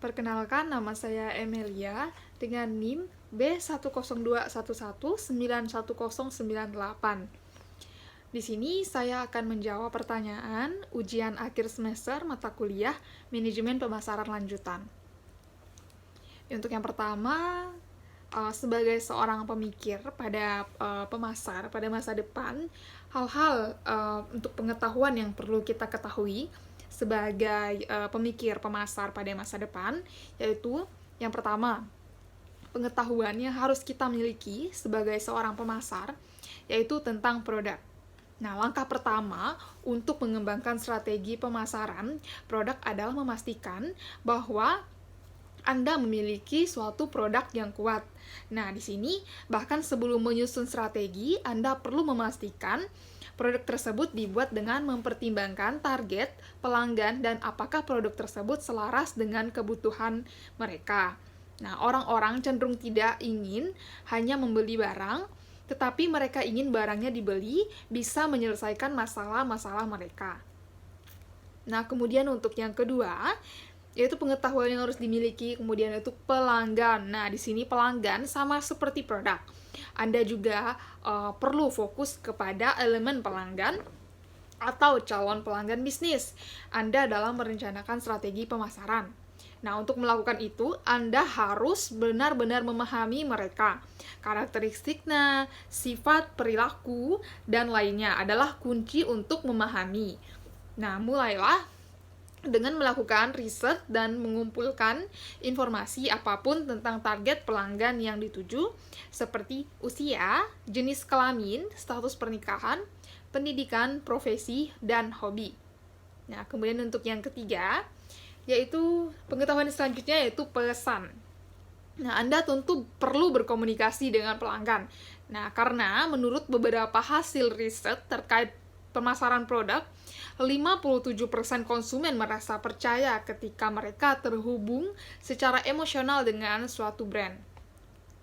Perkenalkan, nama saya Emelia dengan NIM B10211911098. Di sini saya akan menjawab pertanyaan ujian akhir semester mata kuliah Manajemen Pemasaran Lanjutan. Untuk yang pertama, sebagai seorang pemikir pada pemasar pada masa depan, hal-hal untuk pengetahuan yang perlu kita ketahui sebagai pemikir pemasar pada masa depan, yaitu yang pertama, pengetahuan yang harus kita miliki sebagai seorang pemasar, yaitu tentang produk. Nah, langkah pertama untuk mengembangkan strategi pemasaran produk adalah memastikan bahwa Anda memiliki suatu produk yang kuat. Nah, di sini bahkan sebelum menyusun strategi, Anda perlu memastikan produk tersebut dibuat dengan mempertimbangkan target, pelanggan, dan apakah produk tersebut selaras dengan kebutuhan mereka. Nah, orang-orang cenderung tidak ingin hanya membeli barang, tetapi mereka ingin barangnya dibeli bisa menyelesaikan masalah-masalah mereka. Nah, kemudian untuk yang kedua, yaitu pengetahuan yang harus dimiliki, kemudian itu pelanggan. Nah, di sini pelanggan sama seperti produk. Anda juga perlu fokus kepada elemen pelanggan atau calon pelanggan bisnis Anda dalam merencanakan strategi pemasaran. Nah, untuk melakukan itu, Anda harus benar-benar memahami mereka. Karakteristiknya, sifat, perilaku, dan lainnya adalah kunci untuk memahami. Nah, mulailah dengan melakukan riset dan mengumpulkan informasi apapun tentang target pelanggan yang dituju, seperti usia, jenis kelamin, status pernikahan, pendidikan, profesi, dan hobi. Nah, kemudian untuk yang ketiga, yaitu pengetahuan selanjutnya yaitu pesan. Nah, Anda tentu perlu berkomunikasi dengan pelanggan. Nah, karena menurut beberapa hasil riset terkait pemasaran produk, 57% konsumen merasa percaya ketika mereka terhubung secara emosional dengan suatu brand.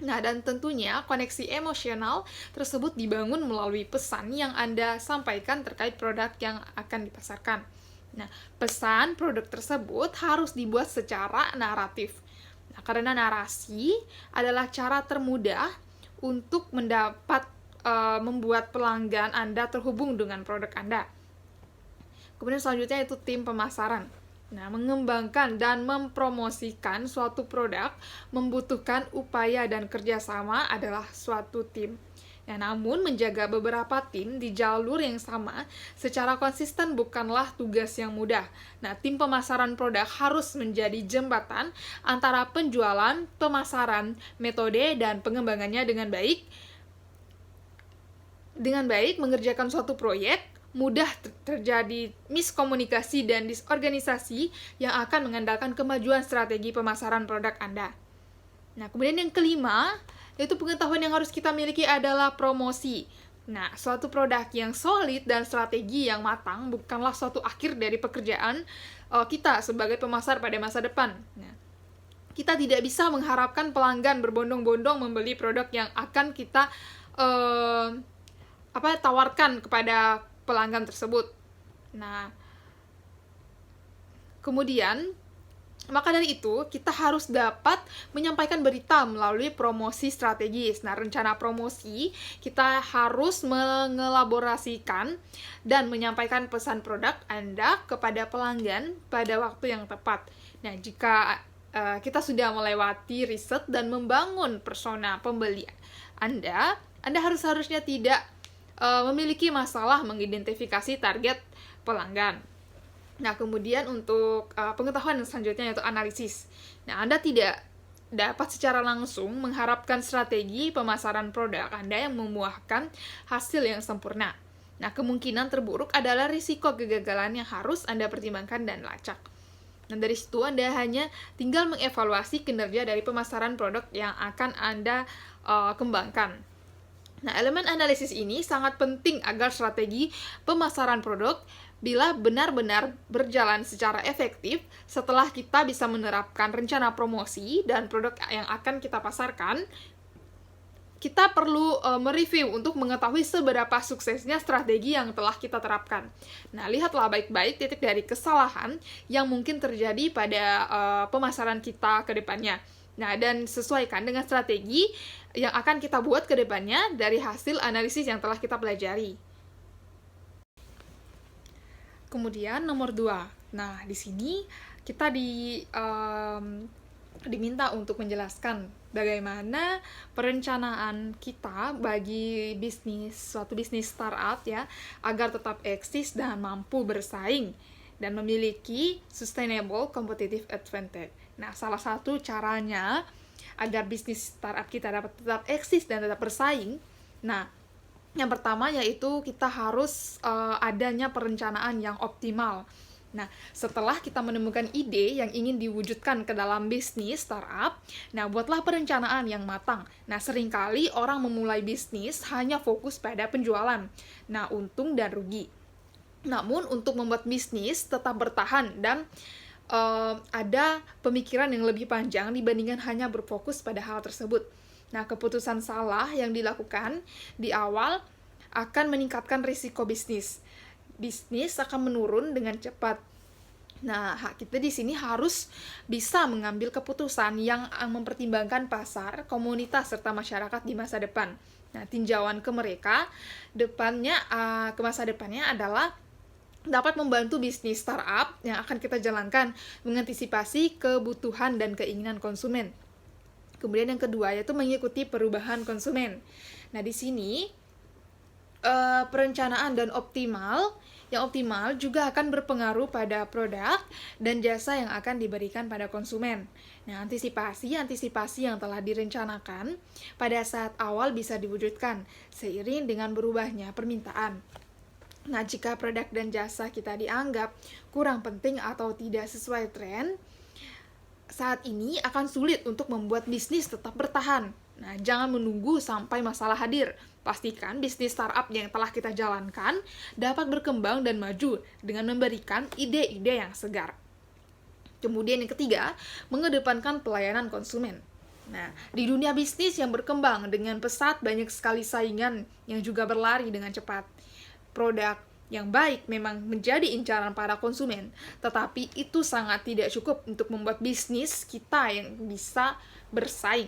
Nah, dan tentunya koneksi emosional tersebut dibangun melalui pesan yang Anda sampaikan terkait produk yang akan dipasarkan. Nah, pesan produk tersebut harus dibuat secara naratif. Nah, karena narasi adalah cara termudah untuk membuat pelanggan Anda terhubung dengan produk Anda. Kemudian selanjutnya itu tim pemasaran. Nah, mengembangkan dan mempromosikan suatu produk membutuhkan upaya dan kerjasama adalah suatu tim. Ya, namun menjaga beberapa tim di jalur yang sama secara konsisten bukanlah tugas yang mudah. Nah, tim pemasaran produk harus menjadi jembatan antara penjualan, pemasaran, metode, dan pengembangannya dengan baik. Dengan baik mengerjakan suatu proyek, mudah terjadi miskomunikasi dan disorganisasi yang akan mengandalkan kemajuan strategi pemasaran produk Anda. Nah, kemudian yang kelima, yaitu pengetahuan yang harus kita miliki adalah promosi. Nah, suatu produk yang solid dan strategi yang matang bukanlah suatu akhir dari pekerjaan kita sebagai pemasar pada masa depan. Nah, kita tidak bisa mengharapkan pelanggan berbondong-bondong membeli produk yang akan kita tawarkan kepada pelanggan tersebut. Nah, kemudian maka dari itu, kita harus dapat menyampaikan berita melalui promosi strategis. Nah, rencana promosi, kita harus mengelaborasikan dan menyampaikan pesan produk Anda kepada pelanggan pada waktu yang tepat. Nah, jika kita sudah melewati riset dan membangun persona pembeli Anda harusnya tidak memiliki masalah mengidentifikasi target pelanggan. Nah, kemudian untuk pengetahuan selanjutnya yaitu analisis. Nah, Anda tidak dapat secara langsung mengharapkan strategi pemasaran produk Anda yang membuahkan hasil yang sempurna. Nah, kemungkinan terburuk adalah risiko kegagalan yang harus Anda pertimbangkan dan lacak. Dan dari situ Anda hanya tinggal mengevaluasi kinerja dari pemasaran produk yang akan Anda kembangkan. Nah, elemen analisis ini sangat penting agar strategi pemasaran produk bila benar-benar berjalan secara efektif setelah kita bisa menerapkan rencana promosi dan produk yang akan kita pasarkan, kita perlu mereview untuk mengetahui seberapa suksesnya strategi yang telah kita terapkan. Nah, lihatlah baik-baik titik dari kesalahan yang mungkin terjadi pada pemasaran kita ke depannya. Nah, dan sesuaikan dengan strategi yang akan kita buat ke depannya dari hasil analisis yang telah kita pelajari. Kemudian nomor 2. Nah, di sini kita diminta untuk menjelaskan bagaimana perencanaan kita bagi suatu bisnis startup ya, agar tetap eksis dan mampu bersaing dan memiliki sustainable competitive advantage. Nah, salah satu caranya agar bisnis startup kita dapat tetap eksis dan tetap bersaing, nah, yang pertama yaitu kita harus adanya perencanaan yang optimal. Nah, setelah kita menemukan ide yang ingin diwujudkan ke dalam bisnis startup, nah, buatlah perencanaan yang matang. Nah, seringkali orang memulai bisnis hanya fokus pada penjualan. Nah, untung dan rugi. Namun, untuk membuat bisnis tetap bertahan dan ada pemikiran yang lebih panjang dibandingkan hanya berfokus pada hal tersebut. Nah, keputusan salah yang dilakukan di awal akan meningkatkan risiko bisnis. Bisnis akan menurun dengan cepat. Nah, kita di sini harus bisa mengambil keputusan yang mempertimbangkan pasar, komunitas, serta masyarakat di masa depan. Nah, tinjauan ke mereka ke masa depannya adalah dapat membantu bisnis startup yang akan kita jalankan mengantisipasi kebutuhan dan keinginan konsumen. Kemudian yang kedua yaitu mengikuti perubahan konsumen. Nah, di sini perencanaan yang optimal juga akan berpengaruh pada produk dan jasa yang akan diberikan pada konsumen. Nah, antisipasi yang telah direncanakan pada saat awal bisa diwujudkan seiring dengan berubahnya permintaan. Nah, jika produk dan jasa kita dianggap kurang penting atau tidak sesuai tren, saat ini akan sulit untuk membuat bisnis tetap bertahan. Nah, jangan menunggu sampai masalah hadir. Pastikan bisnis startup yang telah kita jalankan dapat berkembang dan maju dengan memberikan ide-ide yang segar. Kemudian yang ketiga, mengedepankan pelayanan konsumen. Nah, di dunia bisnis yang berkembang dengan pesat, banyak sekali saingan yang juga berlari dengan cepat. Produk yang baik memang menjadi incaran para konsumen, tetapi itu sangat tidak cukup untuk membuat bisnis kita yang bisa bersaing.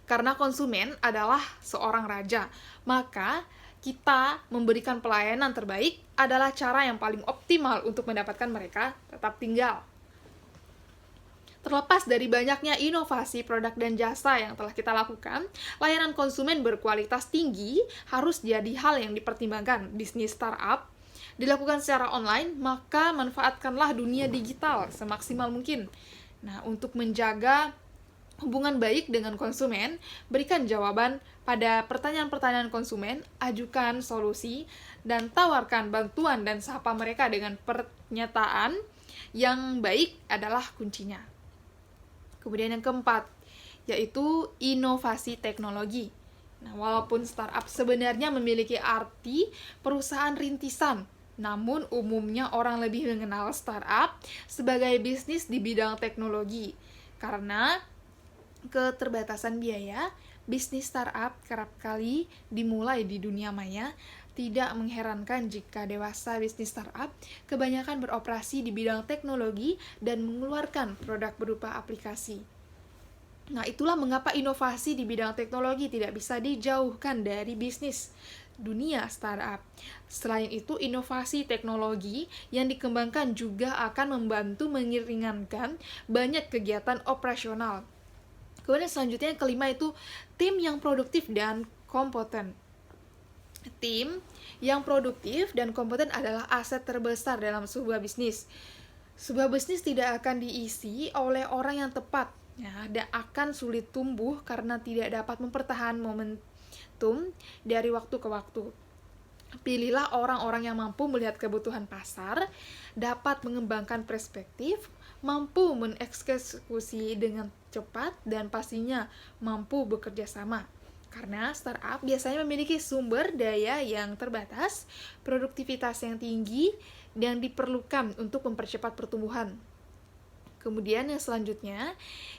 Karena konsumen adalah seorang raja, maka kita memberikan pelayanan terbaik adalah cara yang paling optimal untuk mendapatkan mereka tetap tinggal. Terlepas dari banyaknya inovasi produk dan jasa yang telah kita lakukan, layanan konsumen berkualitas tinggi harus jadi hal yang dipertimbangkan. Bisnis startup dilakukan secara online, maka manfaatkanlah dunia digital semaksimal mungkin. Nah, untuk menjaga hubungan baik dengan konsumen, berikan jawaban pada pertanyaan-pertanyaan konsumen, ajukan solusi, dan tawarkan bantuan dan sapa mereka dengan pernyataan yang baik adalah kuncinya. Kemudian yang keempat, yaitu inovasi teknologi. Nah, walaupun startup sebenarnya memiliki arti perusahaan rintisan, namun umumnya orang lebih mengenal startup sebagai bisnis di bidang teknologi. Karena keterbatasan biaya, bisnis startup kerap kali dimulai di dunia maya. Tidak mengherankan jika dewasa bisnis startup kebanyakan beroperasi di bidang teknologi dan mengeluarkan produk berupa aplikasi. Nah, itulah mengapa inovasi di bidang teknologi tidak bisa dijauhkan dari bisnis dunia startup. Selain itu, inovasi teknologi yang dikembangkan juga akan membantu meringankan banyak kegiatan operasional. Kemudian selanjutnya yang kelima itu tim yang produktif dan kompeten. Tim yang produktif dan kompeten adalah aset terbesar dalam sebuah bisnis. Sebuah bisnis tidak akan diisi oleh orang yang tepat, ya, dan akan sulit tumbuh karena tidak dapat mempertahankan momentum dari waktu ke waktu. Pilihlah orang-orang yang mampu melihat kebutuhan pasar, dapat mengembangkan perspektif, mampu mengeksekusi dengan cepat, dan pastinya mampu bekerja sama. Karena startup biasanya memiliki sumber daya yang terbatas, produktivitas yang tinggi, dan diperlukan untuk mempercepat pertumbuhan. Kemudian yang selanjutnya,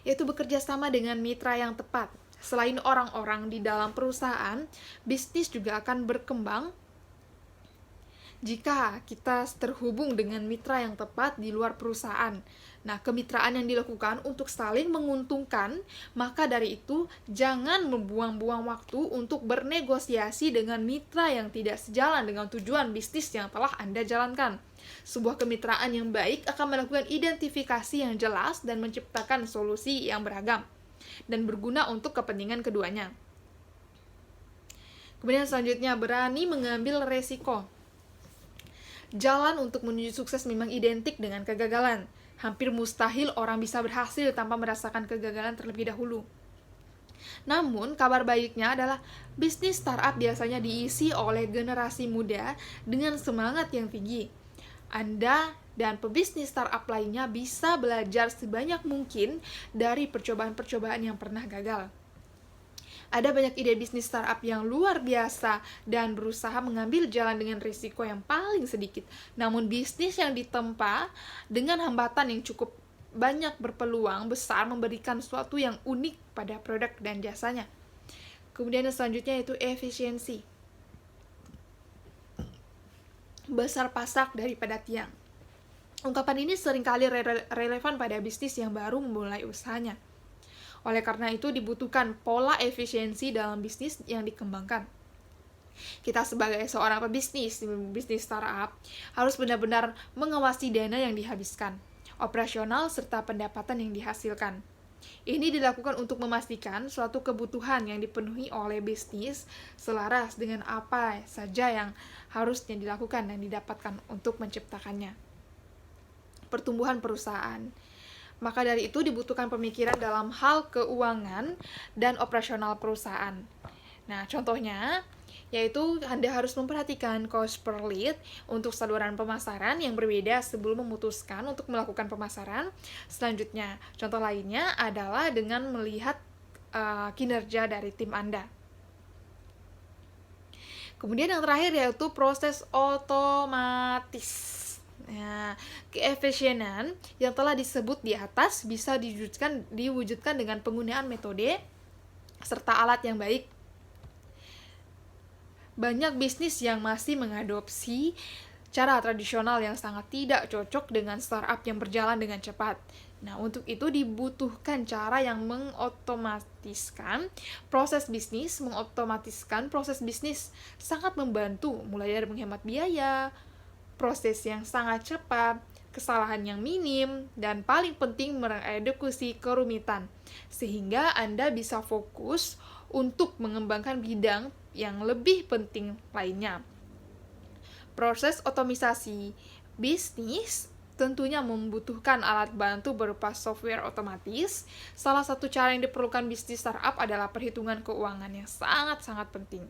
yaitu bekerja sama dengan mitra yang tepat. Selain orang-orang di dalam perusahaan, bisnis juga akan berkembang jika kita terhubung dengan mitra yang tepat di luar perusahaan. Nah, kemitraan yang dilakukan untuk saling menguntungkan, maka dari itu jangan membuang-buang waktu untuk bernegosiasi dengan mitra yang tidak sejalan dengan tujuan bisnis yang telah Anda jalankan. Sebuah kemitraan yang baik akan melakukan identifikasi yang jelas dan menciptakan solusi yang beragam dan berguna untuk kepentingan keduanya. Kemudian selanjutnya, berani mengambil resiko. Jalan untuk menuju sukses memang identik dengan kegagalan. Hampir mustahil orang bisa berhasil tanpa merasakan kegagalan terlebih dahulu. Namun, kabar baiknya adalah bisnis startup biasanya diisi oleh generasi muda dengan semangat yang tinggi. Anda dan pebisnis startup lainnya bisa belajar sebanyak mungkin dari percobaan-percobaan yang pernah gagal. Ada banyak ide bisnis startup yang luar biasa dan berusaha mengambil jalan dengan risiko yang paling sedikit. Namun bisnis yang ditempa dengan hambatan yang cukup banyak berpeluang besar memberikan sesuatu yang unik pada produk dan jasanya. Kemudian yang selanjutnya itu efisiensi. Besar pasak daripada tiang. Ungkapan ini seringkali relevan pada bisnis yang baru memulai usahanya. Oleh karena itu dibutuhkan pola efisiensi dalam bisnis yang dikembangkan. Kita sebagai seorang pebisnis, bisnis startup, harus benar-benar mengawasi dana yang dihabiskan, operasional serta pendapatan yang dihasilkan. Ini dilakukan untuk memastikan suatu kebutuhan yang dipenuhi oleh bisnis selaras dengan apa saja yang harusnya dilakukan dan didapatkan untuk menciptakannya. Pertumbuhan perusahaan. Maka dari itu dibutuhkan pemikiran dalam hal keuangan dan operasional perusahaan. Nah, contohnya yaitu Anda harus memperhatikan cost per lead untuk saluran pemasaran yang berbeda sebelum memutuskan untuk melakukan pemasaran. Selanjutnya, contoh lainnya adalah dengan melihat kinerja dari tim Anda. Kemudian yang terakhir yaitu proses otomatis. Nah, keefisienan yang telah disebut di atas bisa diwujudkan dengan penggunaan metode serta alat yang baik. Banyak bisnis yang masih mengadopsi cara tradisional yang sangat tidak cocok dengan startup yang berjalan dengan cepat. Nah, untuk itu dibutuhkan cara yang mengotomatiskan proses bisnis. Mengotomatiskan proses bisnis sangat membantu, mulai dari menghemat biaya, proses yang sangat cepat, kesalahan yang minim, dan paling penting mereduksi kerumitan, sehingga Anda bisa fokus untuk mengembangkan bidang yang lebih penting lainnya. Proses otomisasi bisnis tentunya membutuhkan alat bantu berupa software otomatis. Salah satu cara yang diperlukan bisnis startup adalah perhitungan keuangan yang sangat-sangat penting,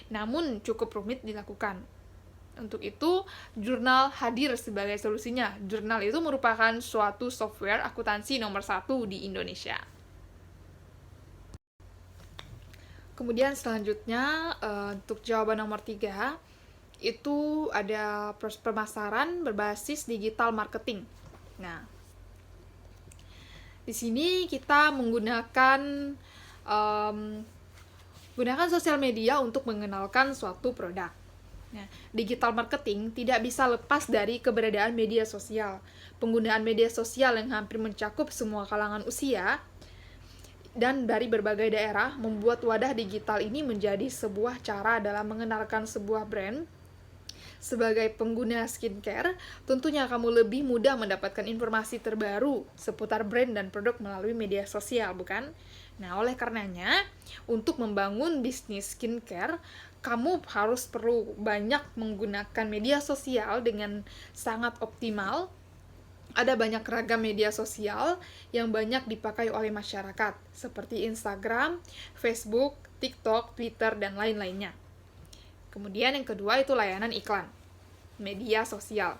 namun cukup rumit dilakukan. Untuk itu, jurnal hadir sebagai solusinya. Jurnal itu merupakan suatu software akuntansi nomor 1 di Indonesia. Kemudian selanjutnya, untuk jawaban nomor 3, itu ada proses pemasaran berbasis digital marketing. Nah, di sini kita gunakan sosial media untuk mengenalkan suatu produk. Nah, digital marketing tidak bisa lepas dari keberadaan media sosial. Penggunaan media sosial yang hampir mencakup semua kalangan usia dan dari berbagai daerah membuat wadah digital ini menjadi sebuah cara dalam mengenalkan sebuah brand. Sebagai pengguna skincare, tentunya kamu lebih mudah mendapatkan informasi terbaru seputar brand dan produk melalui media sosial, bukan? Nah, oleh karenanya, untuk membangun bisnis skincare, kamu perlu banyak menggunakan media sosial dengan sangat optimal. Ada banyak ragam media sosial yang banyak dipakai oleh masyarakat, seperti Instagram, Facebook, TikTok, Twitter, dan lain-lainnya. Kemudian yang kedua itu layanan iklan, media sosial.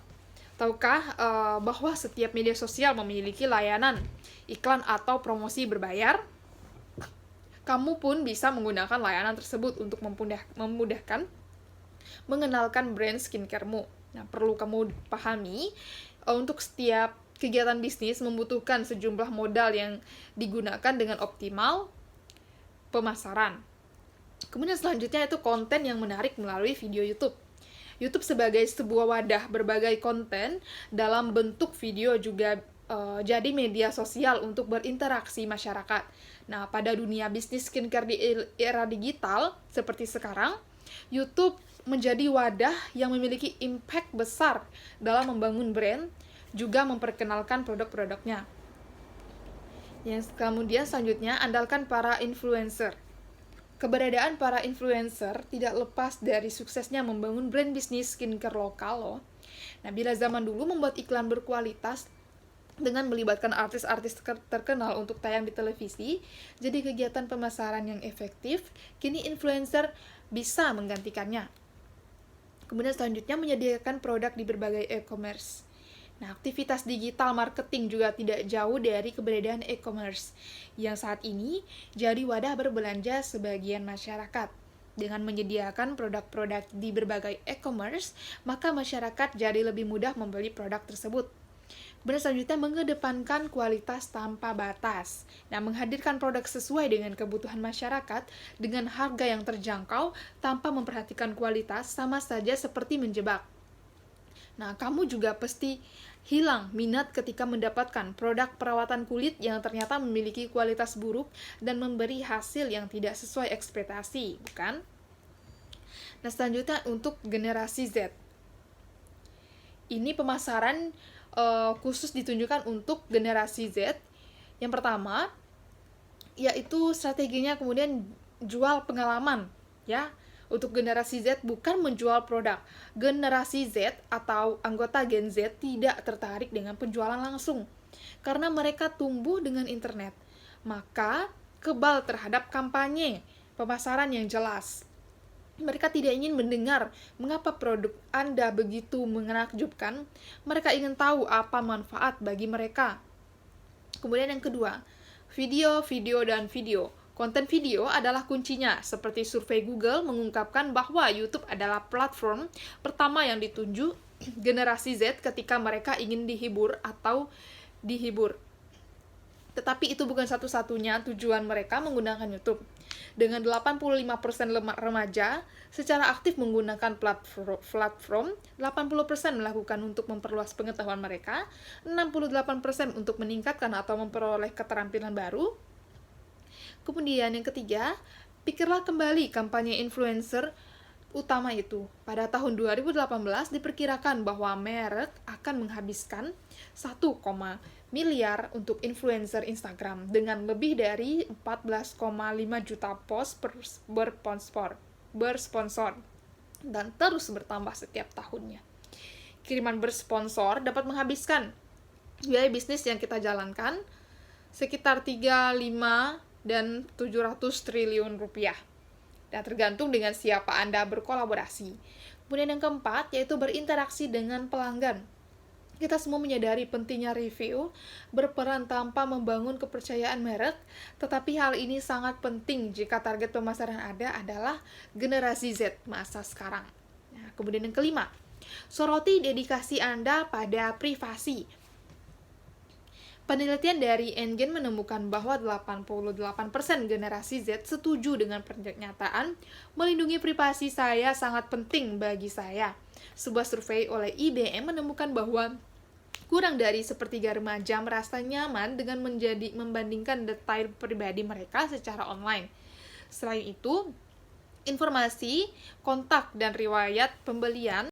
Tahukah bahwa setiap media sosial memiliki layanan iklan atau promosi berbayar? Kamu pun bisa menggunakan layanan tersebut untuk memudahkan mengenalkan brand skincare-mu. Nah, perlu kamu pahami, untuk setiap kegiatan bisnis membutuhkan sejumlah modal yang digunakan dengan optimal. pemasaran. Kemudian selanjutnya itu konten yang menarik melalui video YouTube. YouTube sebagai sebuah wadah berbagai konten dalam bentuk video juga jadi media sosial untuk berinteraksi masyarakat. Nah, pada dunia bisnis skincare di era digital seperti sekarang, YouTube menjadi wadah yang memiliki impact besar dalam membangun brand, juga memperkenalkan produk-produknya. Yang kemudian selanjutnya, andalkan para influencer. Keberadaan para influencer tidak lepas dari suksesnya membangun brand bisnis skincare lokal loh. Nah, bila zaman dulu membuat iklan berkualitas dengan melibatkan artis-artis terkenal untuk tayang di televisi, jadi kegiatan pemasaran yang efektif, kini influencer bisa menggantikannya. Kemudian selanjutnya menyediakan produk di berbagai e-commerce. Nah, aktivitas digital marketing juga tidak jauh dari keberadaan e-commerce, yang saat ini jadi wadah berbelanja sebagian masyarakat. Dengan menyediakan produk-produk di berbagai e-commerce, maka masyarakat jadi lebih mudah membeli produk tersebut. Kemudian selanjutnya mengedepankan kualitas tanpa batas. Nah, menghadirkan produk sesuai dengan kebutuhan masyarakat dengan harga yang terjangkau tanpa memperhatikan kualitas sama saja seperti menjebak. Nah, kamu juga pasti hilang minat ketika mendapatkan produk perawatan kulit yang ternyata memiliki kualitas buruk dan memberi hasil yang tidak sesuai ekspektasi, bukan? Nah, selanjutnya untuk generasi Z. Ini pemasaran khusus ditunjukkan untuk generasi Z. Yang pertama, yaitu strateginya kemudian jual pengalaman, ya. Untuk generasi Z bukan menjual produk. Generasi Z atau anggota Gen Z tidak tertarik dengan penjualan langsung karena mereka tumbuh dengan internet. Maka kebal terhadap kampanye pemasaran yang jelas. Mereka tidak ingin mendengar mengapa produk Anda begitu menakjubkan. Mereka ingin tahu apa manfaat bagi mereka. Kemudian yang kedua, video. Konten video adalah kuncinya. Seperti survei Google mengungkapkan bahwa YouTube adalah platform pertama yang dituju generasi Z ketika mereka ingin dihibur atau dihibur. Tetapi itu bukan satu-satunya tujuan mereka menggunakan YouTube. Dengan 85% remaja secara aktif menggunakan platform, 80% melakukan untuk memperluas pengetahuan mereka, 68% untuk meningkatkan atau memperoleh keterampilan baru. Kemudian yang ketiga, pikirlah kembali kampanye influencer utama itu. Pada tahun 2018 diperkirakan bahwa merek akan menghabiskan 1, miliar untuk influencer Instagram dengan lebih dari 14,5 juta post bersponsor dan terus bertambah setiap tahunnya. Kiriman bersponsor dapat menghabiskan biaya bisnis yang kita jalankan sekitar 35 dan 700 triliun rupiah. Dan tergantung dengan siapa Anda berkolaborasi. Kemudian yang keempat yaitu berinteraksi dengan pelanggan. Kita semua menyadari pentingnya review berperan tanpa membangun kepercayaan merek, tetapi hal ini sangat penting jika target pemasaran Anda adalah generasi Z masa sekarang. Nah, kemudian yang kelima, soroti dedikasi Anda pada privasi. Penelitian dari Engen menemukan bahwa 88% generasi Z setuju dengan pernyataan melindungi privasi saya sangat penting bagi saya. Sebuah survei oleh IBM menemukan bahwa kurang dari sepertiga remaja merasa nyaman dengan membandingkan detail pribadi mereka secara online. Selain itu, informasi, kontak, dan riwayat pembelian